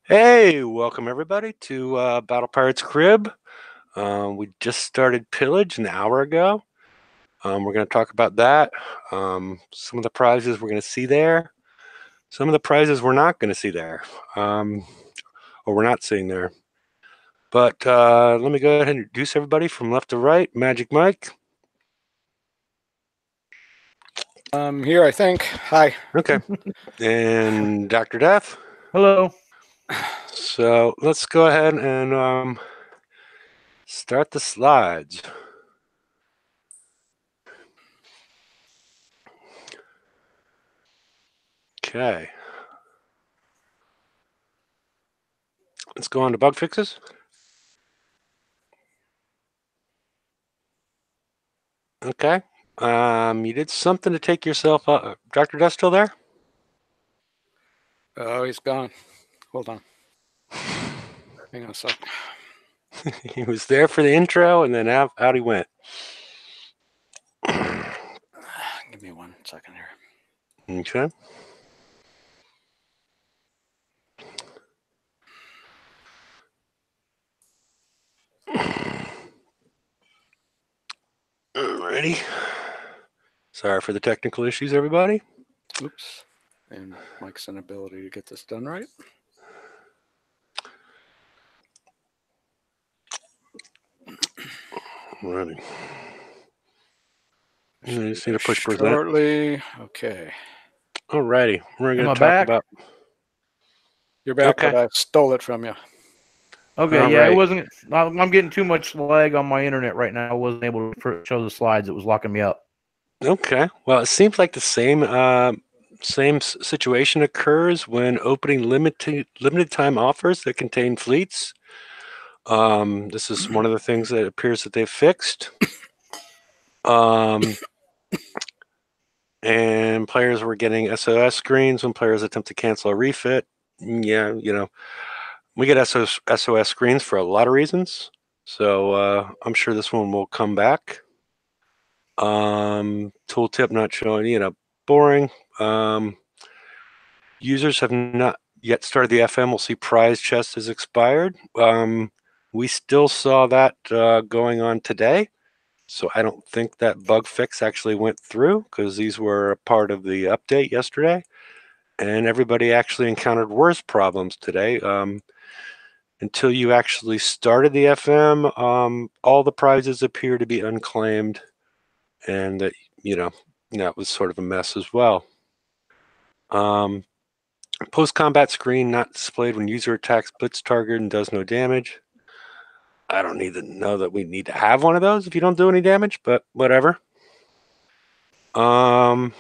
Hey, welcome everybody to Battle Pirates Crib. We just started Pillage an hour ago. We're going to talk about that. Some of the prizes we're going to see there. Some of the prizes we're not going to see there, or we're not seeing there. But let me go ahead and introduce everybody from left to right. Magic Mike. Here, I think. Hi. Okay. And Dr. Death. Hello. So let's go ahead and start the slides. Okay. Let's go on to bug fixes. Okay. You did something to take yourself up. Dr. Death still there? Oh, he's gone. Hold on. Hang on a sec. He was there for the intro, and then out he went. Give me 1 second here. Okay. Alrighty. Sorry for the technical issues, everybody. Oops. And Mike's inability to get this done right. Alrighty. You just need to push present. Shortly. Okay. Alrighty. We're going Am to I talk back? about. You're back, Okay. but I stole it from you. Okay, All yeah, right. it wasn't. I'm getting too much lag on my internet right now. I wasn't able to show the slides. It was locking me up. Okay. Well, it seems like the same situation occurs when opening limited time offers that contain fleets. This is one of the things that appears that they've fixed. And players were getting SOS screens when players attempt to cancel a refit. Yeah, we get SOS screens for a lot of reasons. So I'm sure this one will come back. Tooltip not showing, boring. Users have not yet started the FM. We'll see prize chest has expired. We still saw that going on today. So I don't think that bug fix actually went through because these were a part of the update yesterday. And everybody actually encountered worse problems today. Until you actually started the FM, all the prizes appear to be unclaimed. And that was sort of a mess as well. Post-combat screen not displayed when user attacks blitz target and does no damage. I don't need to know that we need to have one of those if you don't do any damage, but whatever. I'm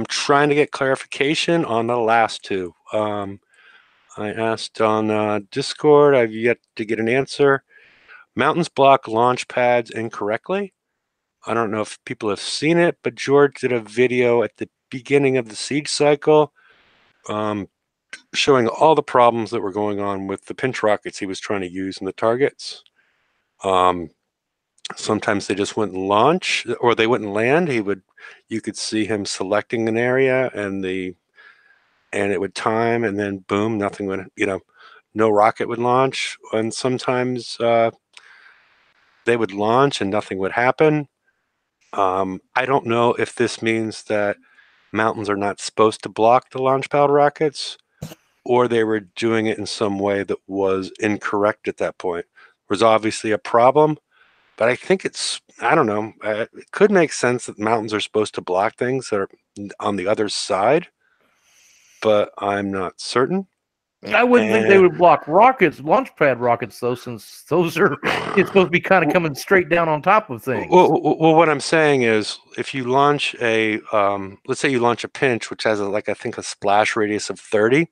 trying to get clarification on the last two. I asked on Discord. I've yet to get an answer. Mountains block launch pads incorrectly. I don't know if people have seen it, but George did a video at the beginning of the siege cycle showing all the problems that were going on with the pinch rockets he was trying to use in the targets. Sometimes they just wouldn't launch or they wouldn't land. You could see him selecting an area and it would time and then boom, nothing would, no rocket would launch. And sometimes they would launch and nothing would happen. I don't know if this means that mountains are not supposed to block the launch pad rockets or they were doing it in some way that was incorrect at that point. There was obviously a problem. But I think I don't know. It could make sense that mountains are supposed to block things that are on the other side, but I'm not certain. I wouldn't think they would block rockets, launch pad rockets, though, since those are it's supposed to be kind of coming straight down on top of things. Well, what I'm saying is, if you launch let's say you launch a pinch, which has I think a splash radius of 30,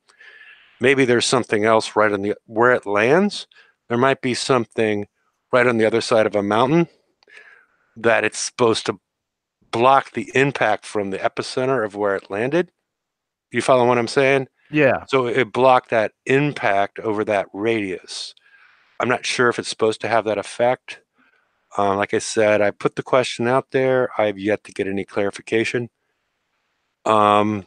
maybe there's something else right on where it lands. There might be something right on the other side of a mountain that it's supposed to block the impact from the epicenter of where it landed. You follow what I'm saying? Yeah. So it blocked that impact over that radius. I'm not sure if it's supposed to have that effect. Like I said, I put the question out there. I've yet to get any clarification. And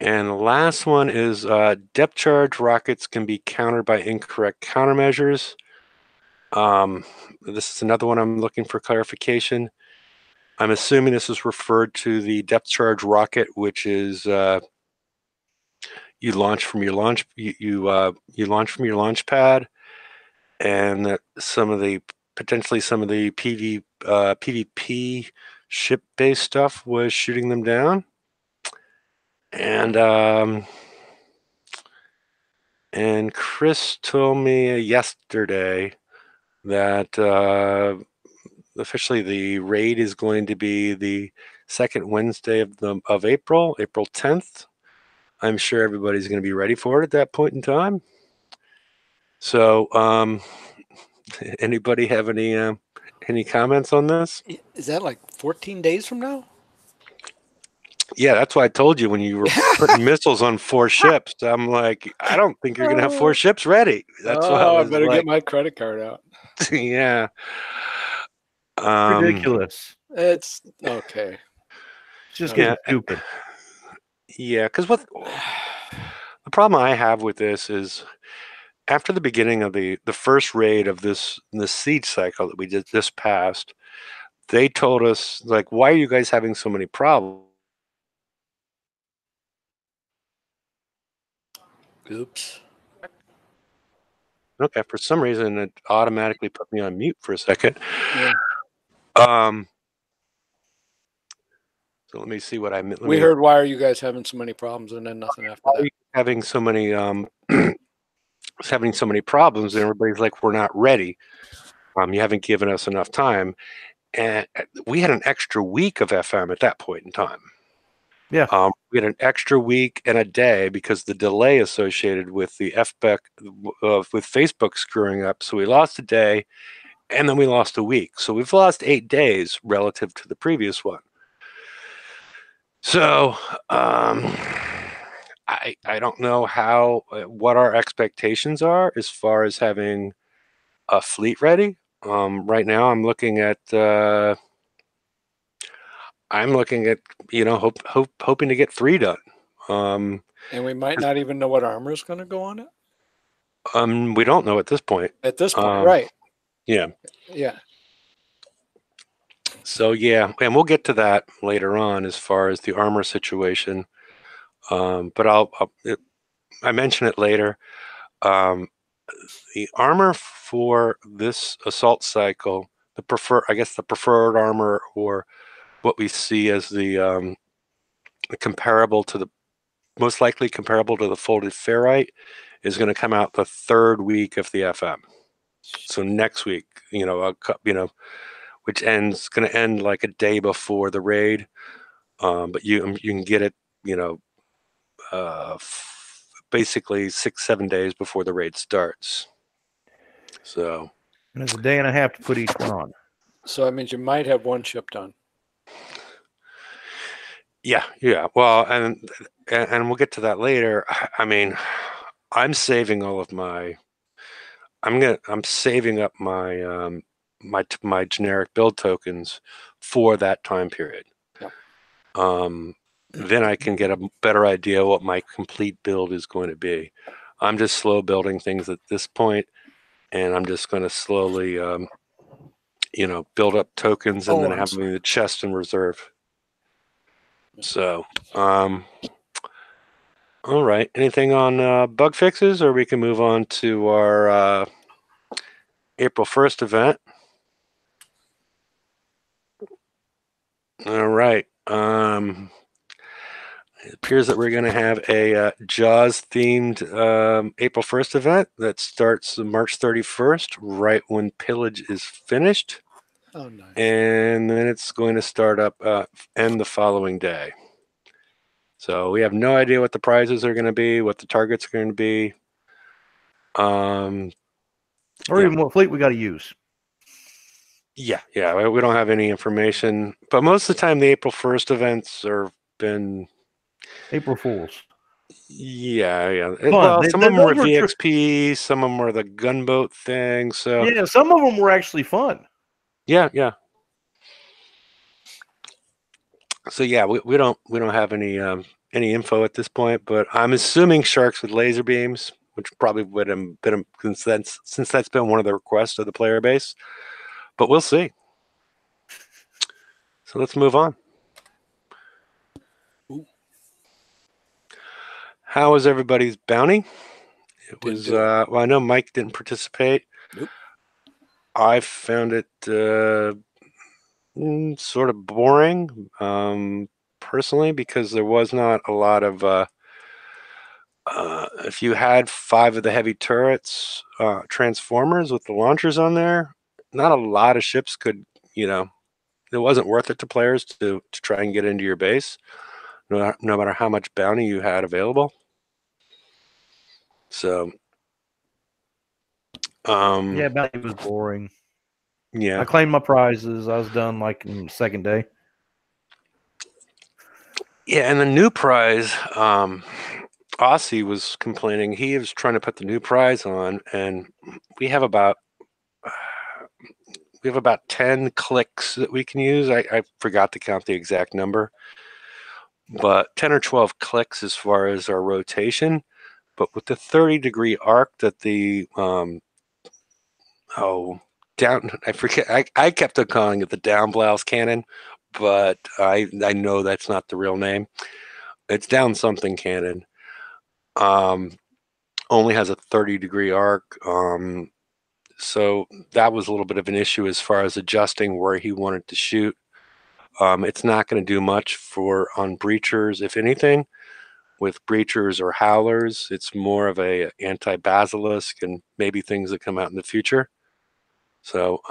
And the last one is depth charge rockets can be countered by incorrect countermeasures. This is another one I'm looking for clarification. I'm assuming this is referred to the depth charge rocket, which is you launch from your launch you launch from your launch pad, and that potentially some of the PvP ship-based stuff was shooting them down. And Chris told me yesterday that officially the raid is going to be the second Wednesday of April, April 10th. I'm sure everybody's going to be ready for it at that point in time. So, anybody have any comments on this? Is that like 14 days from now? Yeah, that's why I told you when you were putting missiles on 4 ships. I'm like, I don't think you're going to have 4 ships ready. That's why I better like, get my credit card out. yeah. Ridiculous. It's okay. It's just getting stupid. Yeah, because what the problem I have with this is after the beginning of the first raid of this siege cycle that we just passed, they told us, like, why are you guys having so many problems? Oops. Okay, for some reason it automatically put me on mute for a second. Yeah. So let me see what I meant. We heard, why are you guys having so many problems, and then nothing after that. Having so many having so many problems, and everybody's like, we're not ready. You haven't given us enough time. And we had an extra week of FM at that point in time. Yeah. We had an extra week and a day because the delay associated with the FBEC with Facebook screwing up. So we lost a day, and then we lost a week. So we've lost 8 days relative to the previous one. So I don't know what our expectations are as far as having a fleet ready. Right now, I'm looking at hoping to get 3 done. And we might not even know what armor is going to go on it. We don't know at this point. At this point, right? Yeah. Yeah. So yeah, and we'll get to that later on as far as the armor situation. But I mention it later. The armor for this assault cycle, the preferred armor, or what we see as the most likely comparable to the folded ferrite, is going to come out the 3rd week of the FM. So next week, which going to end like a day before the raid. But you can get it, basically 6-7 days before the raid starts. So. And it's a day and a half to put each one on. So that means you might have 1 ship done. Yeah. Well, and we'll get to that later. I mean, I'm saving all of my. I'm saving up my my generic build tokens for that time period. Yeah. Then I can get a better idea what my complete build is going to be. I'm just slow building things at this point, and I'm just going to slowly, build up tokens and then have them in the chest in reserve. So, all right. Anything on bug fixes, or we can move on to our April 1st event. All right. It appears that we're going to have a Jaws-themed April 1st event that starts March 31st, right when Pillage is finished. Oh, nice. And then it's going to start up end the following day. So we have no idea what the prizes are going to be, what the targets are going to be. Or even what fleet we got to use. Yeah. We don't have any information. But most of the time, the April 1st events have been... April Fools. Yeah. Well, some of them were VXP, some of them were the gunboat thing. So yeah, some of them were actually fun. Yeah. So yeah, we don't have any any info at this point, but I'm assuming sharks with laser beams, which probably would have been since that's been one of the requests of the player base. But we'll see. So let's move on. Ooh. How was everybody's bounty? It Didn't was do it. well, I know Mike didn't participate. Nope. I found it sort of boring, personally, because there was not a lot of. If you had 5 of the heavy turrets, transformers with the launchers on there, not a lot of ships could, it wasn't worth it to players to try and get into your base, no matter how much bounty you had available. So, Yeah, bounty was boring. yeah. I claimed my prizes. I was done like in the second day. Yeah, and the new prize, Aussie was complaining. He was trying to put the new prize on, and we have about 10 clicks that we can use. I forgot to count the exact number, but 10 or 12 clicks as far as our rotation. But with the 30-degree arc that the I forget. I kept on calling it the down blouse cannon, but I know that's not the real name. It's down something cannon. Only has a 30-degree arc. So that was a little bit of an issue as far as adjusting where he wanted to shoot. It's not going to do much on breachers, if anything. With breachers or howlers, it's more of a anti-basilisk and maybe things that come out in the future. So,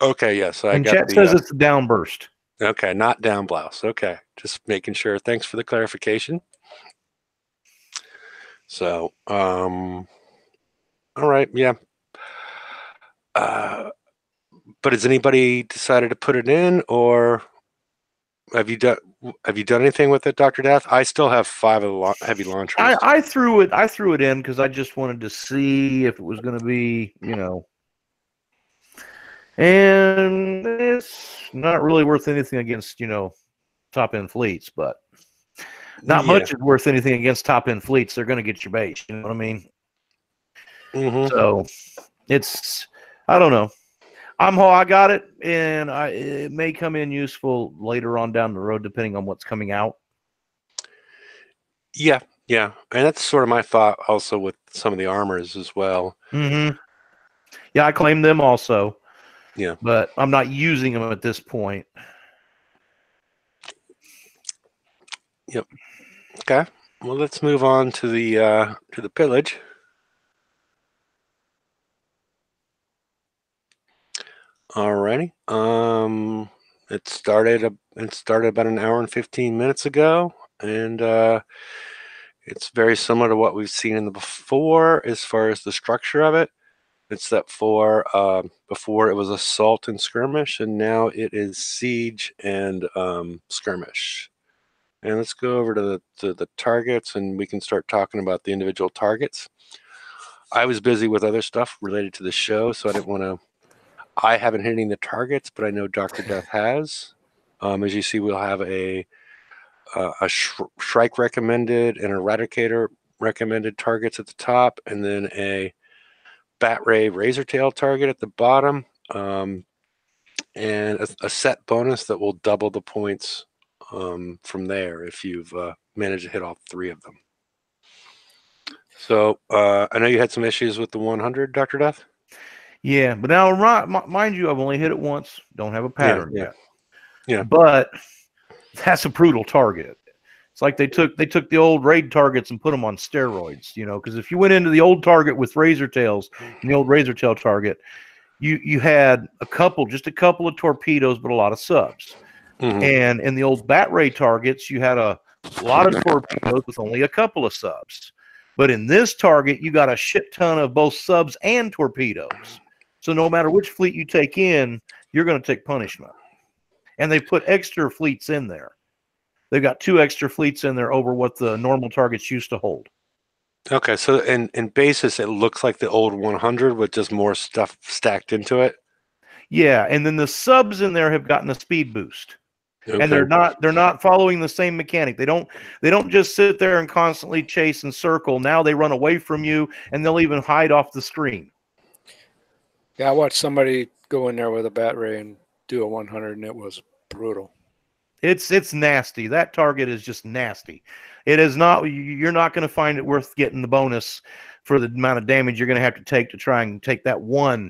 okay, yeah. So I And got chat the. says it's a downburst. Okay, not down blouse. Okay, just making sure. Thanks for the clarification. So, all right, yeah. But has anybody decided to put it in, or have you done anything with it, Dr. Death? I still have 5 of the heavy launchers. I threw it in because I just wanted to see if it was going to be, and it's not really worth anything against, top end fleets, but not much is worth anything against top end fleets. They're going to get your base. You know what I mean? Mm-hmm. So I don't know. I got it, and it may come in useful later on down the road, depending on what's coming out. Yeah, and that's sort of my thought also with some of the armors as well. Mm-hmm. Yeah, I claim them also. Yeah, but I'm not using them at this point. Yep. Okay. Well, let's move on to the pillage. Alrighty. It started about an hour and 15 minutes ago, and it's very similar to what we've seen in the before as far as the structure of it. It's that before it was assault and skirmish, and now it is siege and skirmish. And let's go over to the targets, and we can start talking about the individual targets. I was busy with other stuff related to the show, so I didn't want to. I haven't hit any of the targets, but I know Dr. Death has. As you see, we'll have a Shrike recommended and Eradicator recommended targets at the top, and then a Bat Ray Razor Tail target at the bottom, and a set bonus that will double the points from there if you've managed to hit all 3 of them. So I know you had some issues with the 100, Dr. Death? Yeah, but now, mind you, I've only hit it once. Don't have a pattern yet. Yeah. But that's a brutal target. It's like they took the old raid targets and put them on steroids, because if you went into the old target with razor tails and the old razor tail target, you had just a couple of torpedoes, but a lot of subs. Mm-hmm. And in the old bat ray targets, you had a lot of torpedoes with only a couple of subs. But in this target, you got a shit ton of both subs and torpedoes. So no matter which fleet you take in, you're going to take punishment. And they put extra fleets in there. They've got 2 extra fleets in there over what the normal targets used to hold. Okay, so in basis, it looks like the old 100 with just more stuff stacked into it. Yeah, and then the subs in there have gotten a speed boost. And they're not following the same mechanic. They don't just sit there and constantly chase and circle. Now they run away from you, and they'll even hide off the screen. Yeah, I watched somebody go in there with a bat ray and do a 100, and it was brutal. It's nasty. That target is just nasty. It is not. You're not going to find it worth getting the bonus for the amount of damage you're going to have to take to try and take that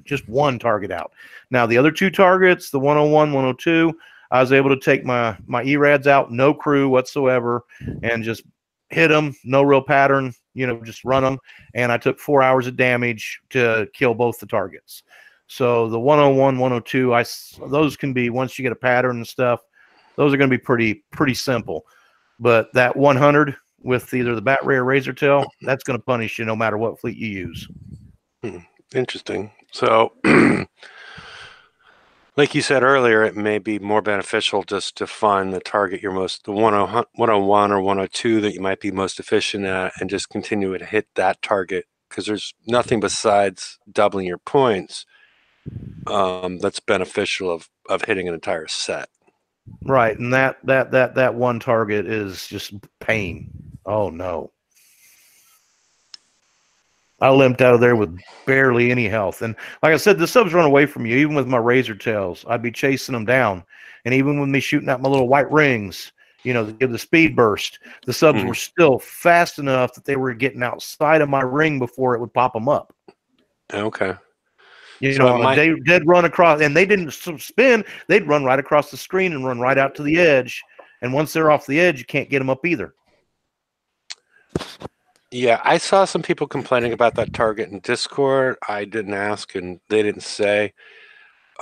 just one target out. Now the other two targets, the 101, 102, I was able to take my ERADs out, no crew whatsoever, and just hit them, no real pattern, just run them. And I took 4 hours of damage to kill both the targets. So the 101, 102, those can be, once you get a pattern and stuff, those are going to be pretty simple. But that 100 with either the bat ray or razor tail, that's going to punish you no matter what fleet you use. Interesting. So, like you said earlier, it may be more beneficial just to find the target the 101 or 102 that you might be most efficient at, and just continue to hit that target, because there's nothing besides doubling your points that's beneficial of hitting an entire set. Right, and that one target is just pain. Oh no. I limped out of there with barely any health. And like I said, the subs run away from you. Even with my razor tails, I'd be chasing them down. And even with me shooting out my little white rings, to give the speed burst, the subs were still fast enough that they were getting outside of my ring before it would pop them up. Okay. They'd run across, and they didn't spin. They'd run right across the screen and run right out to the edge. And once they're off the edge, you can't get them up either. Yeah, I saw some people complaining about that target in Discord. I didn't ask, and they didn't say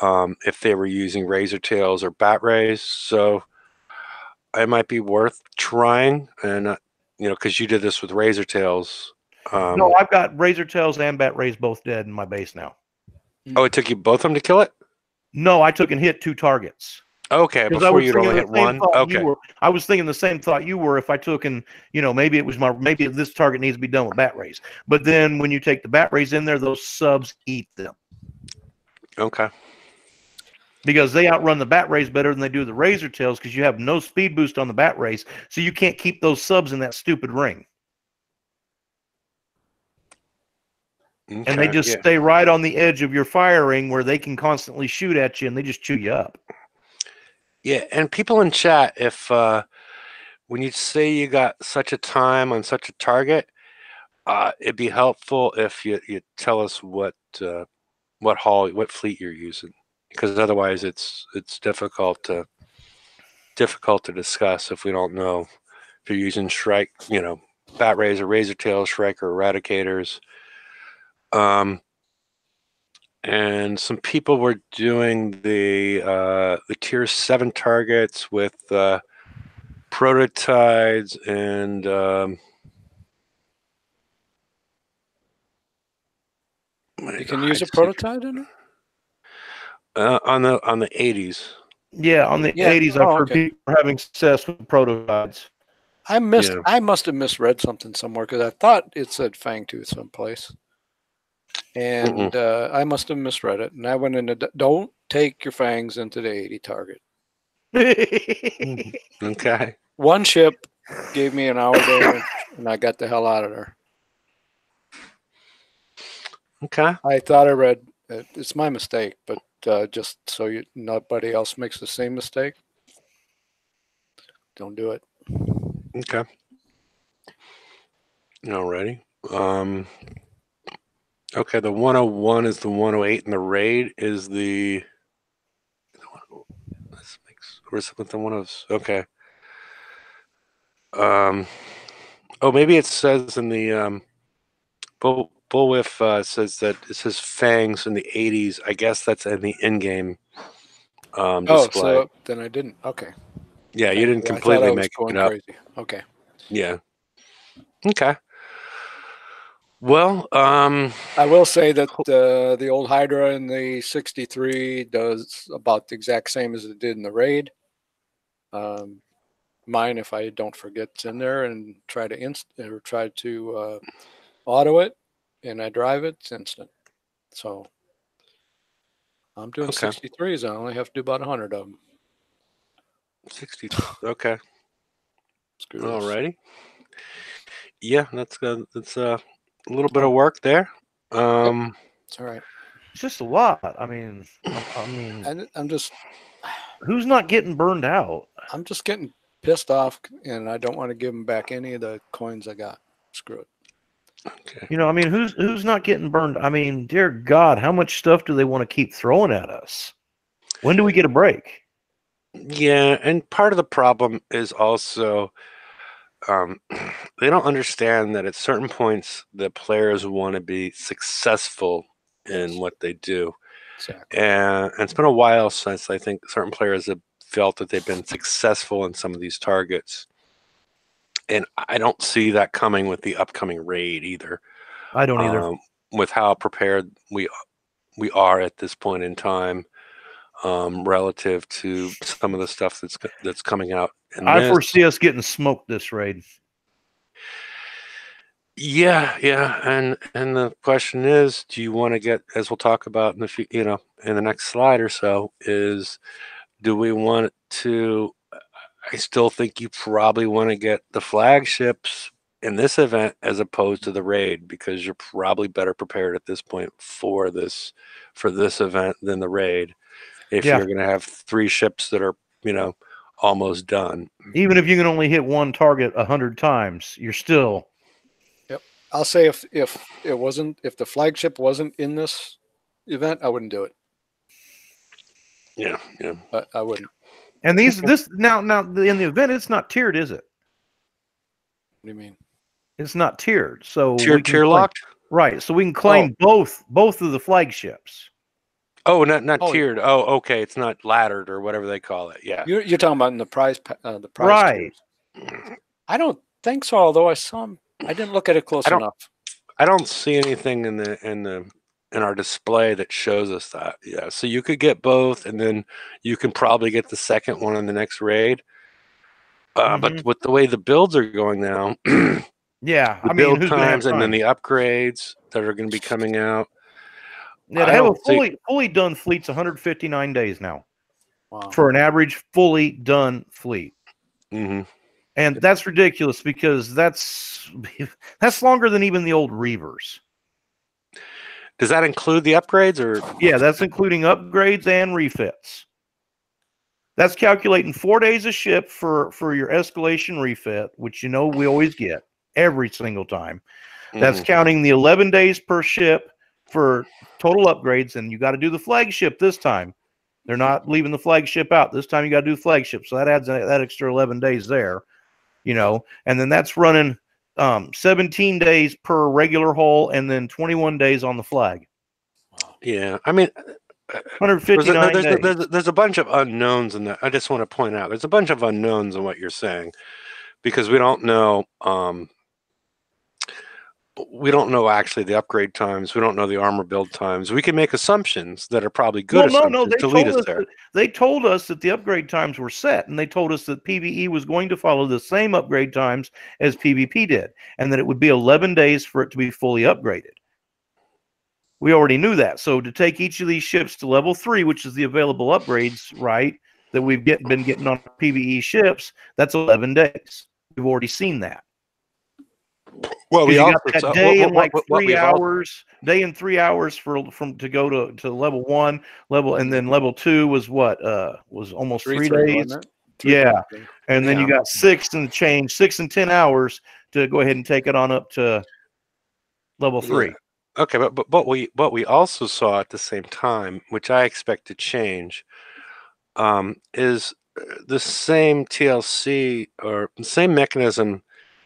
if they were using razor tails or bat rays. So it might be worth trying, and because you did this with razor tails. No, I've got razor tails and bat rays both dead in my base now. Oh, it took you both of them to kill it? No, I took and hit 2 targets. Okay, before you'd only hit one? Okay. I was thinking the same thought you were if I took and, maybe this target needs to be done with bat rays. But then when you take the bat rays in there, those subs eat them. Okay. Because they outrun the bat rays better than they do the razor tails, because you have no speed boost on the bat rays, so you can't keep those subs in that stupid ring. Okay, and they just stay right on the edge of your firing where they can constantly shoot at you, and they just chew you up. Yeah, and people in chat, if when you say you got such a time on such a target, it'd be helpful if you tell us what fleet you're using, because otherwise it's difficult to discuss if we don't know if you're using Shrike, bat rays or razor tails, Shrike or eradicators. And some people were doing the tier 7 targets with prototypes and you can use a prototype in it? On the 80s. Yeah, on the 80s, I've heard people are having success with prototypes. I must have misread something somewhere, because I thought it said Fangtooth someplace. And I must have misread it. And I went into, don't take your fangs into the 80 target. Okay. One ship gave me an hour there, and I got the hell out of there. Okay. I thought I read, it's my mistake, but just so nobody else makes the same mistake, don't do it. Okay. Alrighty. Okay, the 101 is the 108, and the raid is the. This makes where's with the one of okay. Oh, maybe it says in the Bullwhip says that it says fangs in the 80s. I guess that's in the in-game display. So then I didn't. Okay. Yeah, you didn't completely make it up. Crazy. Okay. Yeah. Okay. Well, I will say that the old Hydra in the 63 does about the exact same as it did in the raid. Mine, if I don't forget, it's in there and try to auto it, and I drive it, it's instant. So I'm doing 63s. I only have to do about 100 of them. 60. Okay. Screw All this. righty. Yeah, that's a little bit of work there. It's all right. It's just a lot. I mean, I'm just who's not getting burned out? I'm just getting pissed off, and I don't want to give them back any of the coins I got. Screw it. Okay. You know, I mean, who's not getting burned? I mean, dear God, how much stuff do they want to keep throwing at us? When do we get a break? Yeah, and part of the problem is also they don't understand that at certain points the players want to be successful in what they do. Exactly. And it's been a while since I think certain players have felt that they've been successful in some of these targets. And I don't see that coming with the upcoming raid either. I don't either. With how prepared we are at this point in time, relative to some of the stuff that's coming out. I foresee us getting smoked this raid. Yeah, and the question is, do you want to get, as we'll talk about in the next slide or so, is do we want to? I still think you probably want to get the flagships in this event as opposed to the raid, because you're probably better prepared at this point for this event than the raid. If you're going to have 3 ships that are, almost done. Even if you can only hit one target 100 times, you're still. Yep. I'll say if the flagship wasn't in this event, I wouldn't do it. Yeah. But I wouldn't. And now in the event, it's not tiered, is it? What do you mean? It's not tiered. So tier locked? Right. So we can claim both of the flagships. Oh, not tiered. Yeah. Oh, okay. It's not laddered or whatever they call it. Yeah. You're talking about in the prize right. Tiers. I don't think so. Although I saw them, I didn't look at it close enough. I don't see anything in our display that shows us that. Yeah. So you could get both, and then you can probably get the second one in the next raid. But with the way the builds are going now, yeah, the build times and then the upgrades that are going to be coming out. Yeah, to have a fully done fleet's 159 days now. Wow. For an average fully done fleet. Mm-hmm. And that's ridiculous, because that's longer than even the old Reavers. Does that include the upgrades, or? Yeah, that's including upgrades and refits. That's calculating 4 days a ship for your escalation refit, which we always get every single time. That's counting the 11 days per ship for total upgrades, and you got to do the flagship this time. They're not leaving the flagship out. This time you got to do the flagship. So that adds that extra 11 days there, and then that's running 17 days per regular hull and then 21 days on the flag. Yeah. I mean, 159 days. There's a bunch of unknowns in that. I just want to point out there's a bunch of unknowns in what you're saying, because we don't know. We don't know actually the upgrade times. We don't know the armor build times. We can make assumptions that are probably good assumptions to lead us there. They told us that the upgrade times were set, and they told us that PvE was going to follow the same upgrade times as PvP did, and that it would be 11 days for it to be fully upgraded. We already knew that. So to take each of these ships to level 3, which is the available upgrades, right, that we've been getting on PvE ships, that's 11 days. We've already seen that. Well, we got that day in like 3 hours. Day in 3 hours to go to level 1 level, and then level 2 was was almost 3 days. Yeah, and then you got 6 and change, 6 and 10 hours to go ahead and take it on up to level 3. Yeah. Okay, but we also saw at the same time, which I expect to change, is the same TLC or the same mechanism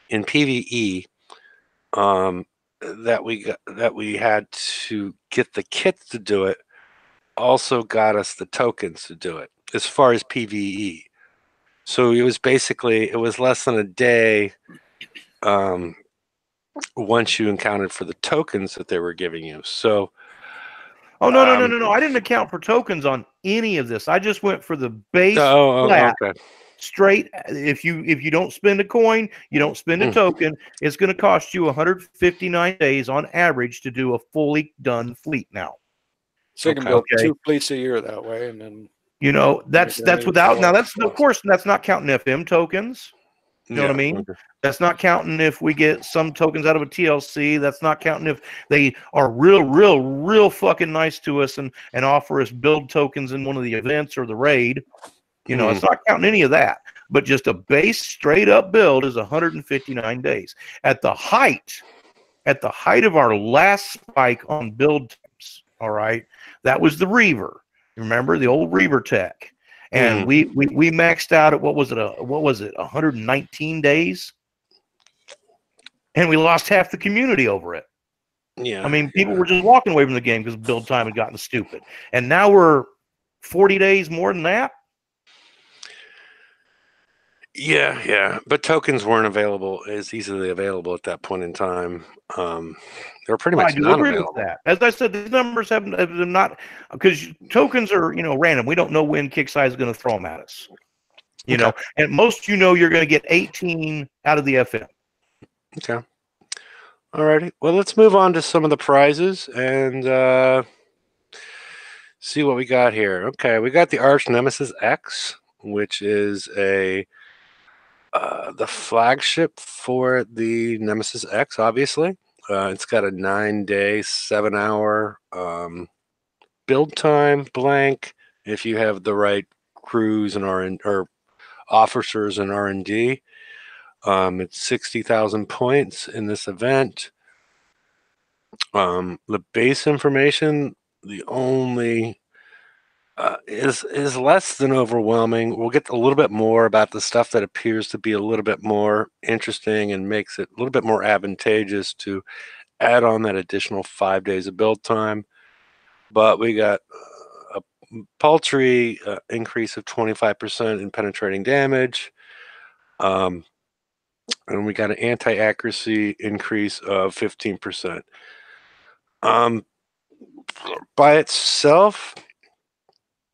in PvE. That we had to get the kits to do it, also got us the tokens to do it as far as PvE. So it was less than a day once you accounted for the tokens that they were giving you. So no, I didn't account for tokens on any of this. I just went for the base flat. Okay. Straight, if you don't spend a coin, you don't spend a token, it's going to cost you 159 days on average to do a fully done fleet now. So you can build 2 fleets a year that way, and then You know, that's without, now that's, of course, that's not counting FM tokens. You know what I mean? Okay. That's not counting if we get some tokens out of a TLC. That's not counting if they are real fucking nice to us and offer us build tokens in one of the events or the raid. You know, it's not counting any of that. But just a base straight up build is 159 days. At the height of our last spike on build times, all right, that was the Reaver. Remember the old Reaver tech? And we maxed out at what was it 119 days, and we lost half the community over it. Yeah, I mean, people were just walking away from the game because build time had gotten stupid, and now we're 40 days more than that. Yeah, but tokens weren't available as easily available at that point in time. They were pretty much not available. With that. As I said, these numbers have not, because tokens are, you know, random. We don't know when Kickside is going to throw them at us. You know, and most, you know, you're going to get 18 out of the FM. Okay. All righty. Well, let's move on to some of the prizes and see what we got here. Okay, we got the Arch Nemesis X, which is the flagship for the Nemesis X, obviously. It's got a 9-day, 7-hour build time blank if you have the right crews and or officers in R&D. It's 60,000 points in this event. The base information, the only is less than overwhelming. We'll get a little bit more about the stuff that appears to be a little bit more interesting and makes it a little bit more advantageous to add on that additional 5 days of build time. But we got a paltry increase of 25% in penetrating damage. And we got an anti-accuracy increase of 15%. By itself,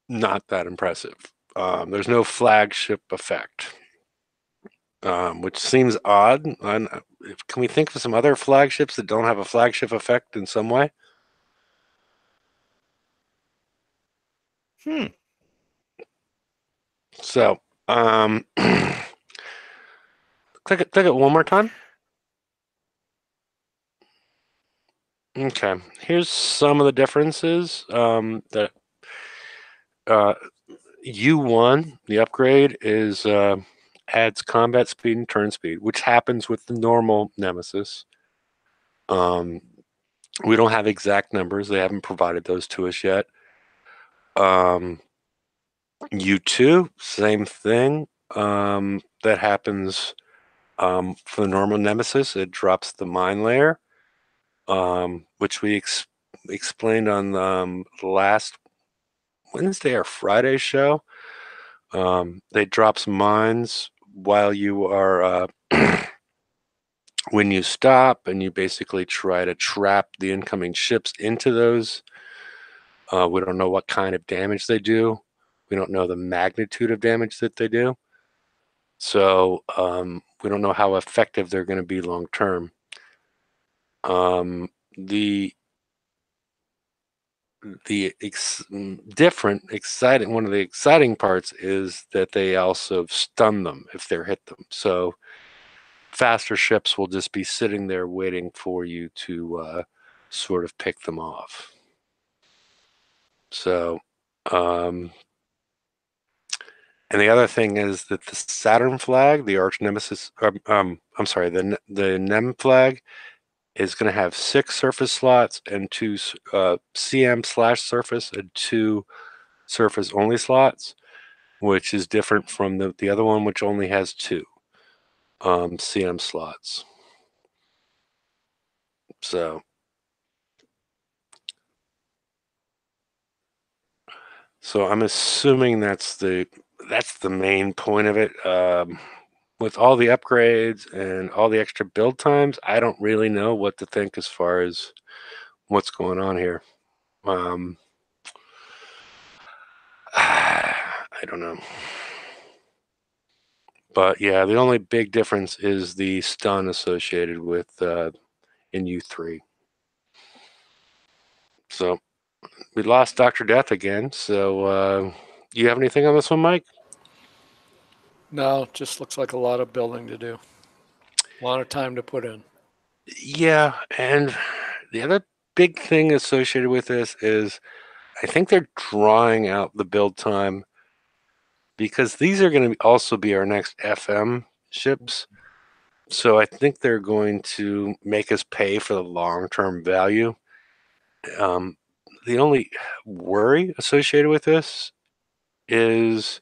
not that impressive. There's no flagship effect, which seems odd. Can we think of some other flagships that don't have a flagship effect in some way? So, click it one more time. Okay, here's some of the differences that U1, the upgrade, is adds combat speed and turn speed, which happens with the normal Nemesis. We don't have exact numbers. They haven't provided those to us yet. U2, same thing. That happens for the normal Nemesis. It drops the mine layer, which we explained on the last Wednesday or Friday show. They drop some mines while you are when you stop, and you basically try to trap the incoming ships into those. We don't know what kind of damage they do. We don't know the magnitude of damage that they do. So we don't know how effective they're going to be long term. One of the exciting parts is that they also stun them if they hit them. So faster ships will just be sitting there waiting for you to sort of pick them off. So, and the other thing is that the Saturn flag, the Arch Nemesis, I'm sorry, the Nem flag is going to have 6 surface slots and 2 CM/surface and 2 surface only slots, which is different from the other one, which only has 2 CM slots. So I'm assuming that's the main point of it. With all the upgrades and all the extra build times, I don't really know what to think as far as what's going on here. I don't know. But yeah, the only big difference is the stun associated with in U3. So we lost Dr. Death again. So You have anything on this one, Mike? No, it just looks like a lot of building to do. A lot of time to put in. Yeah, and the other big thing associated with this is I think they're drawing out the build time because these are going to also be our next FM ships. So I think they're going to make us pay for the long-term value. The only worry associated with this is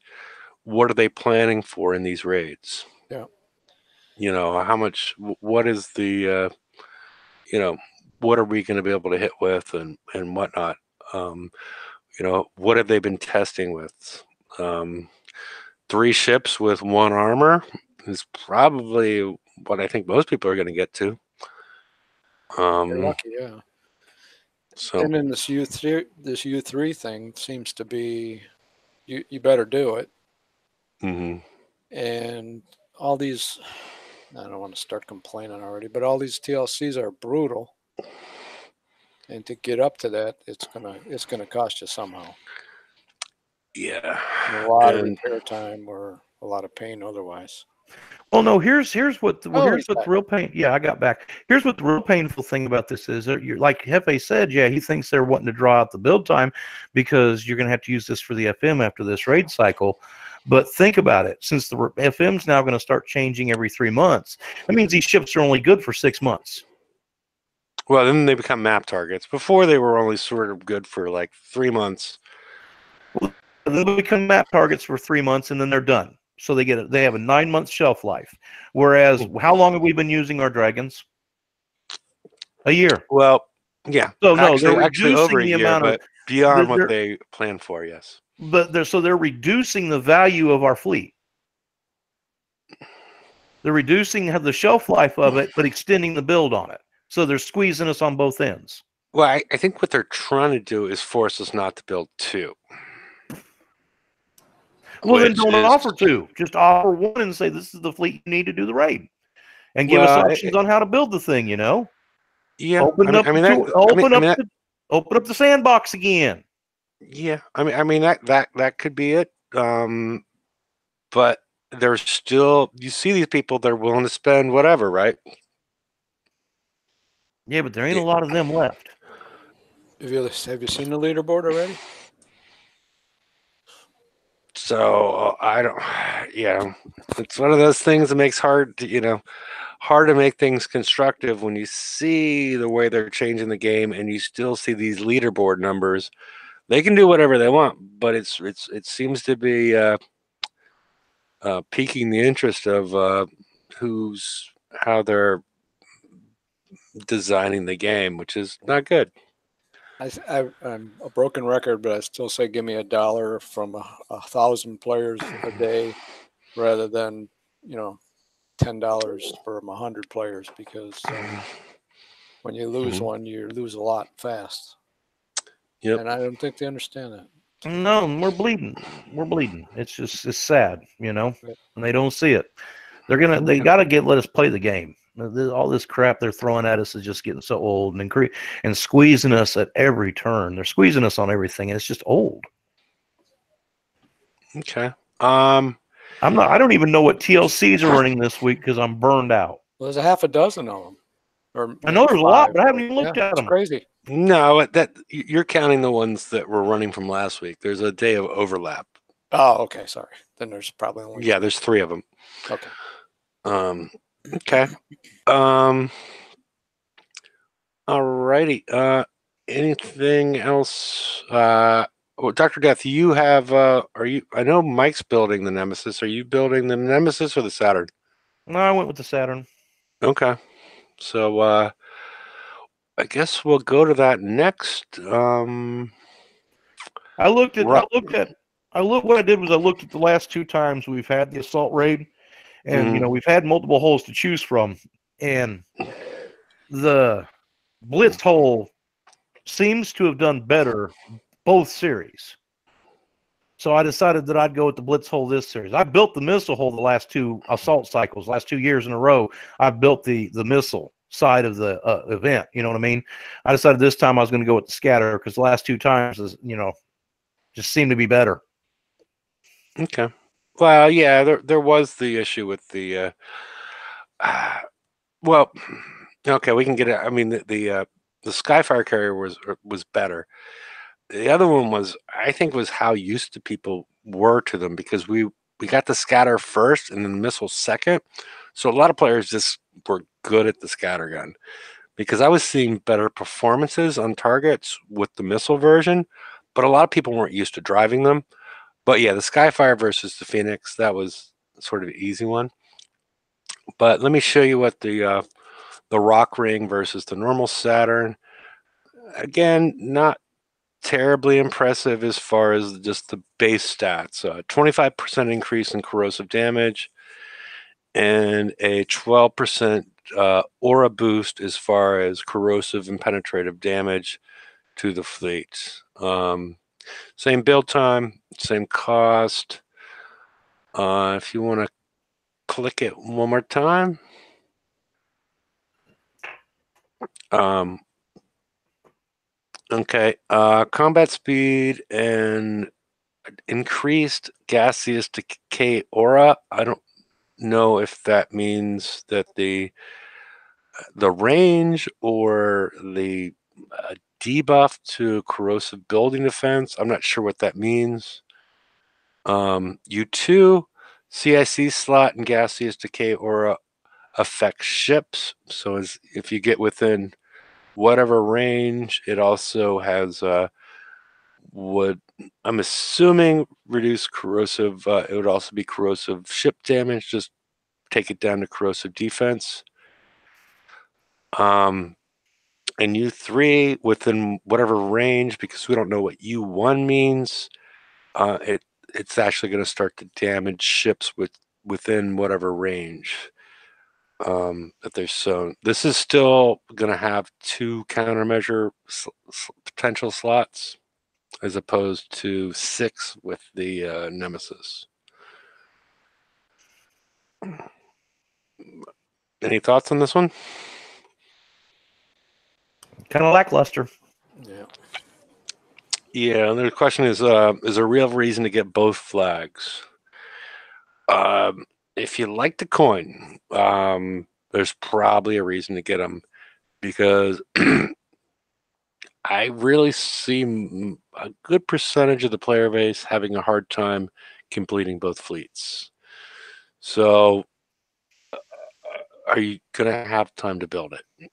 what are they planning for in these raids? Yeah. You know, how much, what is the, you know, what are we going to be able to hit with and whatnot? You know, what have they been testing with? 3 ships with 1 armor is probably what I think most people are going to get to. You're lucky, yeah. So, and then this U3 thing seems to be you better do it. And all these, I don't want to start complaining already, but all these TLCs are brutal. And to get up to that, it's gonna cost you somehow. Yeah. A lot of repair time or a lot of pain otherwise. Well, no. Here's what the real pain. Yeah, I got back. Here's what the real painful thing about this is. You're, like Hefe said, yeah, he thinks they're wanting to draw out the build time because you're going to have to use this for the FM after this raid cycle. But think about it. Since the FM's now going to start changing every 3 months, that means these ships are only good for 6 months. Well, then they become map targets. Before they were only sort of good for like 3 months. Well, they become map targets for 3 months, and then they're done. So they have a 9-month shelf life. Whereas, how long have we been using our dragons? A year. Well, yeah. So no, they're actually reducing over a the year, amount but of beyond what they planned for. Yes. But they're reducing the value of our fleet. They're reducing the shelf life of it, but extending the build on it. So they're squeezing us on both ends. Well, I think what they're trying to do is force us not to build 2. Well, then don't offer 2. Just offer 1 and say this is the fleet you need to do the raid, and give us options on how to build the thing. You know. Yeah. Open up the sandbox again. Yeah. I mean that could be it. But there's still, you see these people, they're willing to spend whatever, right? Yeah, but there ain't a lot of them left. Have you seen the leaderboard already? So I don't, it's one of those things that makes hard to make things constructive when you see the way they're changing the game and you still see these leaderboard numbers. They can do whatever they want, but it seems to be piquing the interest of how they're designing the game, which is not good. I'm a broken record, but I still say give me $1 from 1,000 players a day rather than $10 from 100 players, because when you lose one, you lose a lot fast. Yep. And I don't think they understand that. No, we're bleeding. It's sad, and they don't see it. They got to let us play the game. All this crap they're throwing at us is just getting so old and squeezing us at every turn. They're squeezing us on everything, and it's just old. Okay. I don't even know what TLCs are running this week because I'm burned out. Well, there's a half a dozen of them. I know there's a lot, but I haven't even looked at them. It's crazy. No, that you're counting the ones that were running from last week. There's a day of overlap. Oh, okay. Sorry. Then there's probably only there's 3 of them. Okay. Okay. Alrighty. Anything else? Dr. Death, you have I know Mike's building the Nemesis. Are you building the Nemesis or the Saturn? No, I went with the Saturn. Okay. So I guess we'll go to that next. What I did was I looked at the last 2 times we've had the assault raid, and we've had multiple holes to choose from, and the blitz hole seems to have done better both series. So I decided that I'd go with the blitz hole this series. I built the missile hole the last 2 assault cycles, last 2 years in a row. I've built the missile side of the event. You know what I mean? I decided this time I was going to go with the scatter because the last 2 times just seemed to be better. Okay. Well, yeah, there was the issue with the well, okay, we can get it. I mean, the Skyfire carrier was better. The other one was, I think, was how used to people were to them, because we got the scatter first and then the missile second. So a lot of players just were good at the scatter gun, because I was seeing better performances on targets with the missile version, but a lot of people weren't used to driving them. But yeah, the Skyfire versus the Phoenix, that was sort of an easy one. But let me show you what the rock ring versus the normal Saturn. Again, not terribly impressive as far as just the base stats. 25% increase in corrosive damage and a 12% aura boost as far as corrosive and penetrative damage to the fleet. Same build time, same cost. If you want to click it one more time. Okay, combat speed and increased gaseous decay aura. I don't know if that means that the range or the debuff to corrosive building defense. I'm not sure what that means. U2 CIC slot and gaseous decay aura affects ships. So if you get within whatever range, it also has would, I'm assuming, reduce corrosive. It would also be corrosive ship damage. Just take it down to corrosive defense. And U3 within whatever range, because we don't know what U1 means. It's actually going to start to damage ships within whatever range that they're sown. This is still going to have 2 countermeasure potential slots, as opposed to 6 with the Nemesis. Any thoughts on this one? Kind of lackluster. Yeah. Yeah, and the question is a real reason to get both flags? If you like the coin, there's probably a reason to get them, because I really see a good percentage of the player base having a hard time completing both fleets. So, are you going to have time to build it?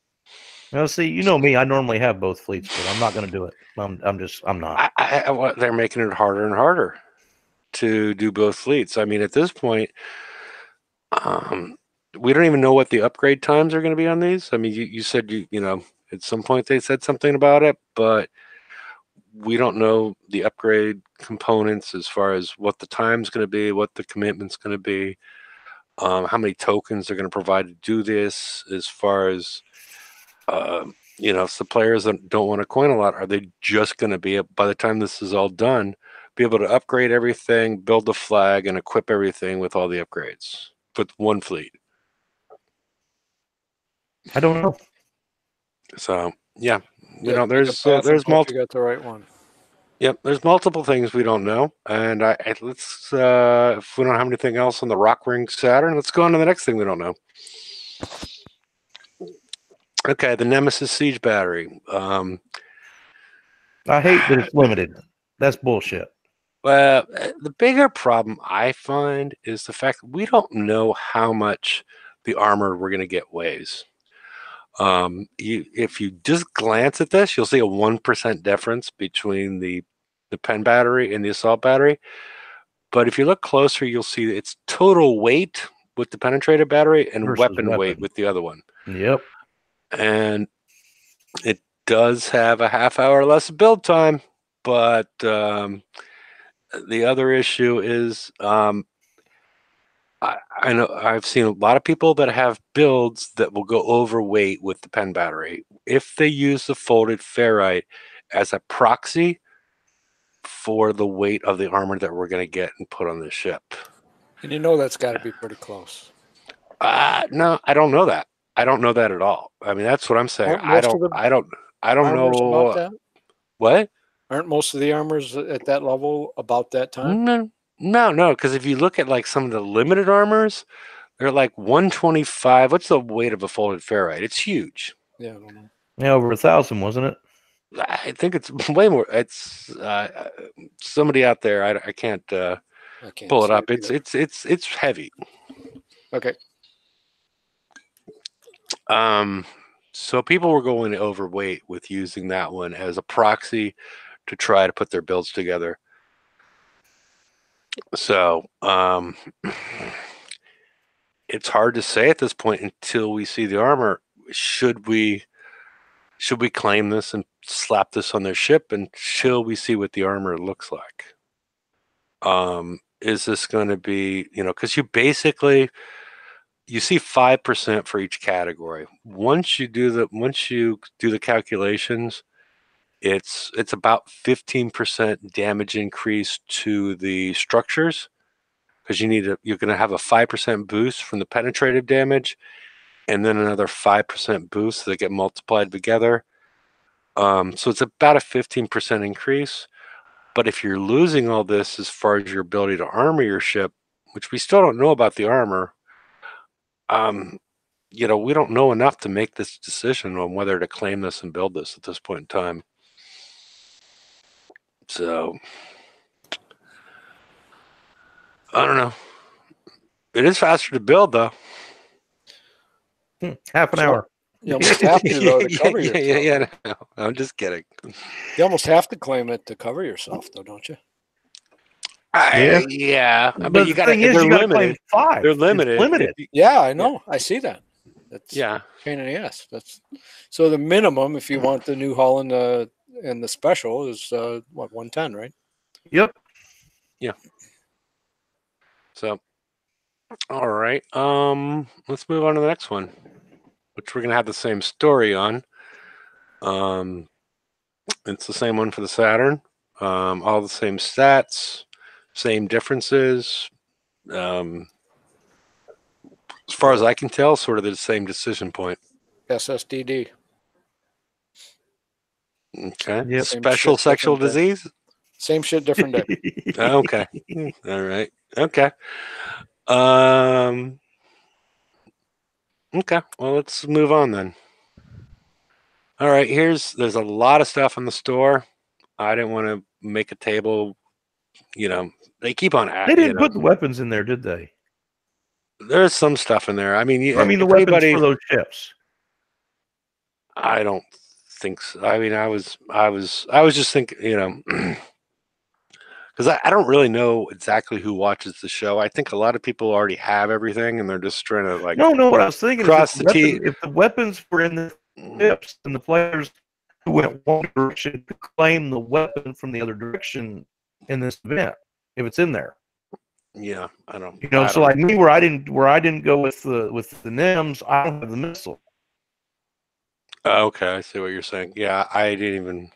Well, see, you know me. I normally have both fleets, but I'm not going to do it. I'm not. They're making it harder and harder to do both fleets. I mean, at this point, we don't even know what the upgrade times are going to be on these. I mean, you said you know at some point they said something about it, but we don't know the upgrade components as far as what the time's going to be, what the commitment's going to be, how many tokens they're going to provide to do this, as far as if the players that don't want to coin a lot, are they just going to be, by the time this is all done, be able to upgrade everything, build the flag, and equip everything with all the upgrades with one fleet? I don't know. So yeah, there's multiple. You got the right one. Yep, there's multiple things we don't know, and let's if we don't have anything else on the rock ring Saturn, let's go on to the next thing we don't know. Okay, the Nemesis siege battery. I hate that it's limited. That's bullshit. Well, the bigger problem I find is the fact that we don't know how much the armor we're going to get weighs. If you just glance at this, you'll see a 1% difference between the pen battery and the assault battery. But if you look closer, you'll see its total weight with the penetrator battery and weapon weight with the other one. Yep. And it does have a half hour less build time, but the other issue is I know I've seen a lot of people that have builds that will go overweight with the pen battery if they use the folded ferrite as a proxy for the weight of the armor that we're going to get and put on the ship. And that's got to be pretty close. No, I don't know that. I don't know that at all. I mean, that's what I'm saying. I don't know. About that? What? Aren't most of the armors at that level about that time? No, No, because if you look at like some of the limited armors, they're like 125. What's the weight of a folded ferrite? It's huge. Yeah, I don't know. Yeah, over 1,000, wasn't it? I think it's way more. It's somebody out there. I can't I can't pull it see up. either. It's heavy. Okay. So people were going overweight with using that one as a proxy to try to put their builds together. So it's hard to say at this point until we see the armor. Should we claim this and slap this on their ship until we see what the armor looks like? Is this going to be, because you see 5% for each category. Once you do the calculations, it's about 15% damage increase to the structures, because you're going to have a 5% boost from the penetrative damage, and then another 5% boost that get multiplied together. So it's about a 15% increase. But if you're losing all this as far as your ability to armor your ship, which we still don't know about the armor, we don't know enough to make this decision on whether to claim this and build this at this point in time. So I don't know. It is faster to build, though. Half an hour. You almost have to, though, to cover yourself. Yeah. No, I'm just kidding. You almost have to claim it to cover yourself, though, don't you? Yeah. But you got to. They're limited. 5. They're limited. Limited. Yeah, I know. Yeah. I see that. That's pain in the ass. So the minimum, if you want the new hull and the special, is 110, right? Yep. Yeah. So, all right. Let's move on to the next one, which we're gonna have the same story on. It's the same one for the Saturn. All the same stats, same differences. As far as I can tell, sort of the same decision point. SSDD. Okay. Yep. Special sexual disease? Same shit, different day. Okay. All right. Okay. Okay. Well, let's move on then. All right. There's a lot of stuff in the store. I didn't want to make a table. They keep on. They didn't put the weapons in there, did they? There's some stuff in there. I mean, the weapons for those ships. I don't think so. I mean, I was just thinking, because I don't really know exactly who watches the show. I think a lot of people already have everything, and they're just trying to like. No. What I was thinking is if the weapons were in the ships, and the players who went one direction could claim the weapon from the other direction in this event, if it's in there. Yeah, I don't. So like me, where I didn't go with the NEMS, I don't have the missile. Okay, I see what you're saying. Yeah, I didn't even.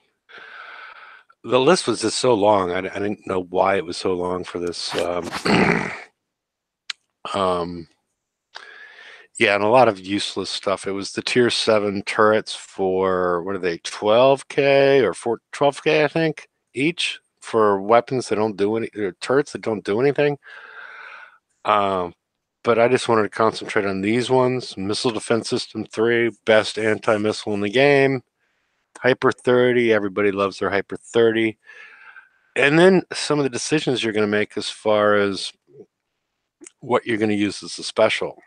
The list was just so long. I didn't know why it was so long for this. Yeah, and a lot of useless stuff. It was the tier 7 turrets for, what are they, 12K or 12K, I think, each, for weapons that don't do turrets that don't do anything. But I just wanted to concentrate on these ones. Missile Defense System 3, best anti-missile in the game. Hyper 30, everybody loves their Hyper 30. And then some of the decisions you're going to make as far as what you're going to use as a special.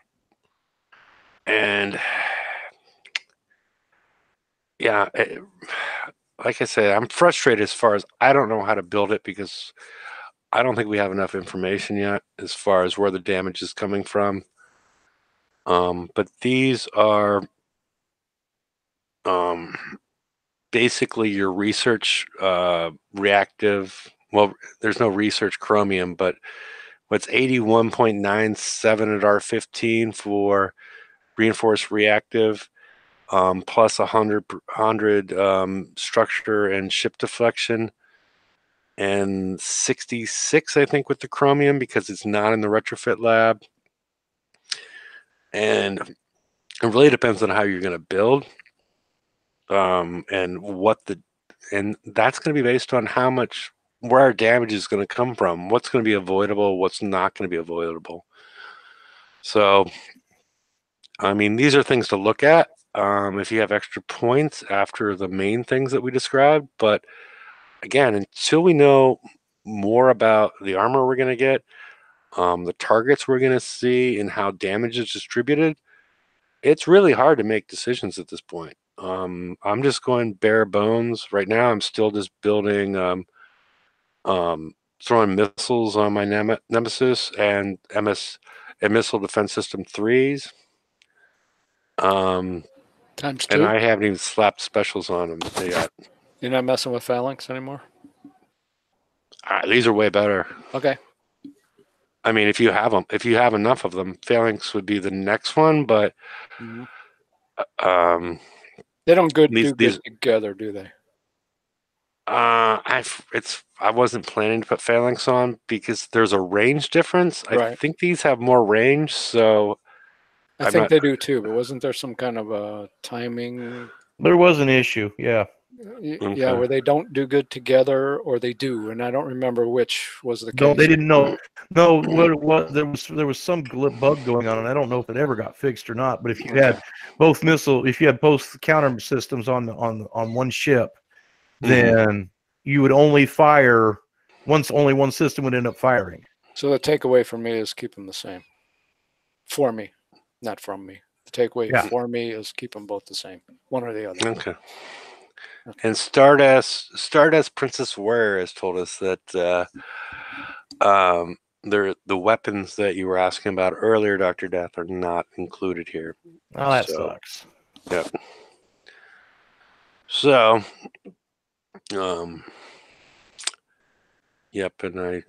And yeah, like I said, I'm frustrated as far as I don't know how to build it, because I don't think we have enough information yet as far as where the damage is coming from. But these are basically your research reactive. Well, there's no research chromium, but what's 81.97 at R15 for reinforced reactive, plus 100 structure and ship deflection, and 66, I think, with the chromium, because it's not in the retrofit lab. And it really depends on how you're going to build, and that's going to be based on how much where our damage is going to come from, what's going to be avoidable, what's not going to be avoidable. So, I mean, these are things to look at if you have extra points after the main things that we described. But again, until we know more about the armor we're going to get, the targets we're going to see, and how damage is distributed, it's really hard to make decisions at this point. I'm just going bare bones right now. I'm still just building, throwing missiles on my Nemesis and Missile Defense System 3s. Times and 2. I haven't even slapped specials on them yet. You're not messing with phalanx anymore? These are way better. Okay. I mean, if you have them, if you have enough of them, phalanx would be the next one. But they don't do good together, do they? I wasn't planning to put phalanx on because there's a range difference. Right. I think these have more range, so I think they do too. But wasn't there some kind of a timing? There was an issue, yeah. Yeah, where they don't do good together, or they do, and I don't remember which was the case. They didn't know. No, what it was, there was some bug going on, and I don't know if it ever got fixed or not. But if you had both counter systems on one ship, then you would only fire once. Only one system would end up firing. So the takeaway for me is keep them the same. For me, not from me. The takeaway for me is keep them both the same, one or the other. Okay. And Stardust Princess Ware has told us that the weapons that you were asking about earlier, Dr. Death, are not included here. Oh, that sucks. Yep. So, yep, and I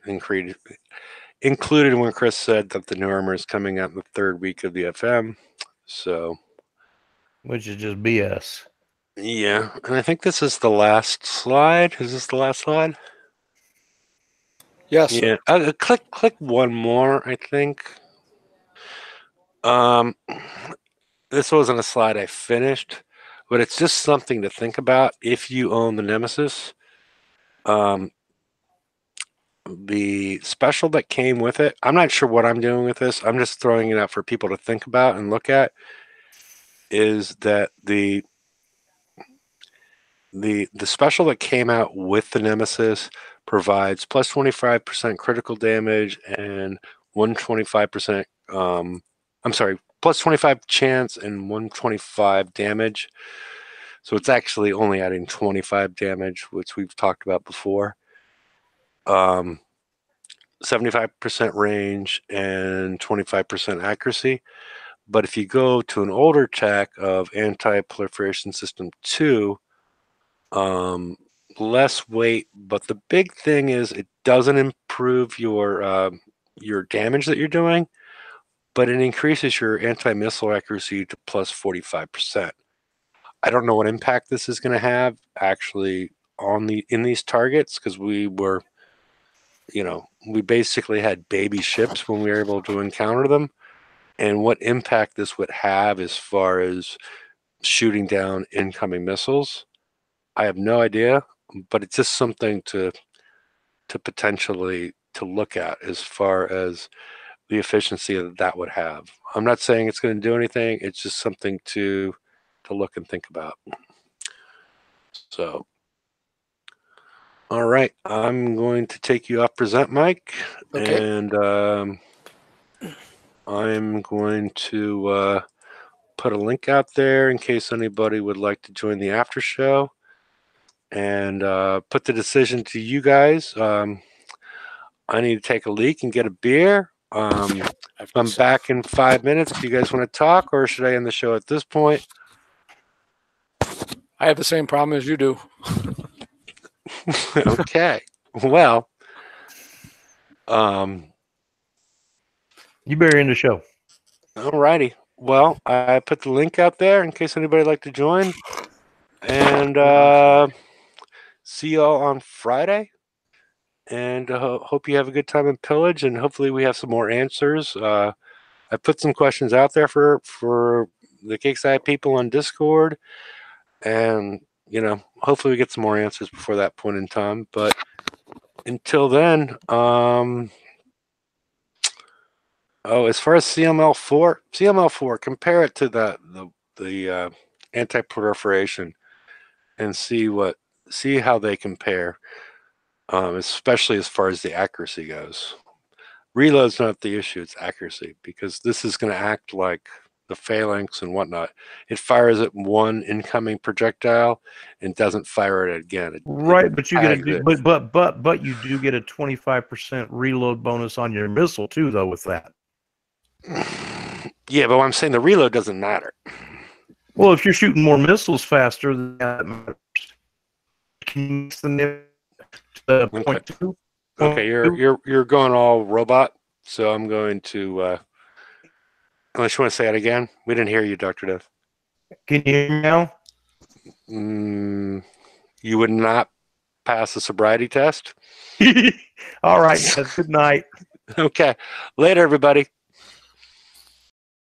included when Chris said that the new armor is coming out in the 3rd week of the FM. So, which is just BS. Yeah, and I think this is the last slide. Is this the last slide? Yes. Yeah. Click one more, I think. This wasn't a slide I finished, but it's just something to think about if you own the Nemesis. The special that came with it, I'm not sure what I'm doing with this. I'm just throwing it out for people to think about and look at, is that the special that came out with the Nemesis provides plus 25% critical damage and 125%. Plus 25 chance and 125 damage. So it's actually only adding 25 damage, which we've talked about before. 75% range and 25% accuracy. But if you go to an older tech of Anti-Proliferation System 2, less weight, but the big thing is it doesn't improve your damage that you're doing, but it increases your anti-missile accuracy to plus 45%. I don't know what impact this is going to have actually in these targets, because we basically had baby ships when we were able to encounter them, and what impact this would have as far as shooting down incoming missiles, I have no idea, but it's just something to potentially to look at as far as the efficiency that would have. I'm not saying it's going to do anything. It's just something to look and think about. So, all right, I'm going to take you off present, Mike, and I'm going to put a link out there in case anybody would like to join the after show. And put the decision to you guys. I need to take a leak and get a beer. I'm back in 5 minutes. Do you guys want to talk, or should I end the show at this point? I have the same problem as you do. Okay. Well, you better end the show. All righty. Well, I put the link out there in case anybody would like to join. And see y'all on Friday. And hope you have a good time in Pillage, and hopefully we have some more answers. I put some questions out there for the Cakeside people on Discord, and hopefully we get some more answers before that point in time. But until then, as far as CML4, compare it to the anti-proliferation and see how they compare, especially as far as the accuracy goes. Reload's not the issue, it's accuracy, because this is going to act like the phalanx and whatnot. It fires at one incoming projectile and doesn't fire it again. Right, but you get but you do get a 25% reload bonus on your missile too, though, with that. Yeah, but I'm saying the reload doesn't matter. Well, if you're shooting more missiles faster, then that matters. Can you point two? Okay, you're going all robot, so I'm going to. Unless you want to say it again, we didn't hear you, Dr. Death. Can you hear me now? You would not pass the sobriety test. All right. Good night. Okay. Later, everybody.